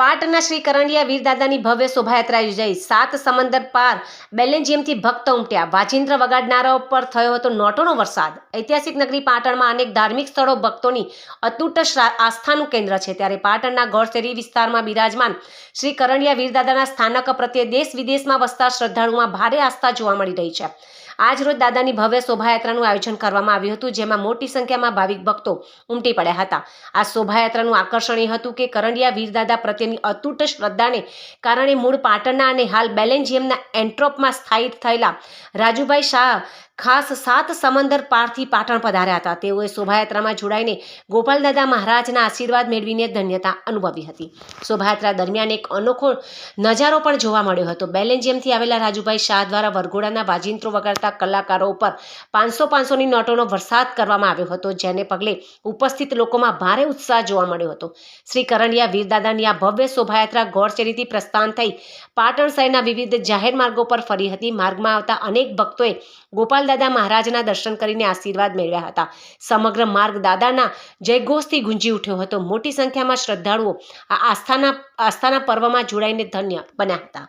પાટણના શ્રી કરંડિયા વીરદાદાની ભવ્ય શોભાયાત્રા યોજાઈ। 7 સમંદર પાર બેલેન્જીયમથી ભક્તો ઉમટ્યા। વાજિંત્ર વગાડનારાઓ પર થયો હતો નોટોનો વરસાદ। ઐતિહાસિક નગરી પાટણમાં અનેક ધાર્મિક સ્થળો ભક્તોની અતૂટ આસ્થાનું કેન્દ્ર છે, ત્યારે પાટણના ગોળશેરી વિસ્તારમાં બિરાજમાન શ્રી કરંડિયા વીરદાદાના સ્થાનક પ્રત્યે દેશ વિદેશમાં વસતા શ્રદ્ધાળુઓમાં ભારે આસ્થા જોવા મળી રહી છે। આજ રોજ દાદાની ભવ્ય શોભાયાત્રાનું આયોજન કરવામાં આવ્યું હતું, જેમાં મોટી સંખ્યામાં ભાવિક ભક્તો ઉમટી પડ્યા હતા। આ શોભાયાત્રાનું આકર્ષણ એ હતું કે કરંડિયા વીરદાદા પ્રત્યેની અતૂટ શ્રદ્ધાને કારણે મૂળ પાટણના અને હાલ બેલેન્જીયમના એન્ટ્રોપમાં સ્થાયી થયેલા રાજુભાઈ શાહ ખાસ 7 સમંદર પારથી પાટણ પધાર્યા હતા। તેઓએ શોભાયાત્રામાં જોડાઈને ગોપાલદાદા મહારાજના આશીર્વાદ મેળવીને ધન્યતા અનુભવી હતી। શોભાયાત્રા દરમિયાન એક અનોખો નજારો પણ જોવા મળ્યો હતો। બેલેન્જીયમથી આવેલા રાજુભાઈ શાહ દ્વારા વરઘોડાના વાજિંત્રો વગાડતા કલાકારો ઉપર 500-500ની નોટોનો વરસાદ કરવામાં આવ્યો હતો, જેને પગલે ઉપસ્થિત લોકોમાં ભારે ઉત્સાહ જોવા મળ્યો હતો। શ્રી કરંડિયા વીરદાદાની આ ભવ્ય શોભાયાત્રા ગોળશેરીથી પ્રસ્થાન થઈ પાટણ શહેરના વિવિધ જાહેર માર્ગો પર ફરી હતી। માર્ગમાં આવતા અનેક ભક્તોએ ગોપાલદાદા મહારાજના દર્શન કરીને આશીર્વાદ મેળવ્યા હતા। સમગ્ર માર્ગ દાદાના જયઘોષથી ગુંજી ઉઠ્યો હતો। મોટી સંખ્યામાં શ્રદ્ધાળુઓ આ આસ્થાના પર્વમાં જોડાઈને ધન્ય બન્યા હતા।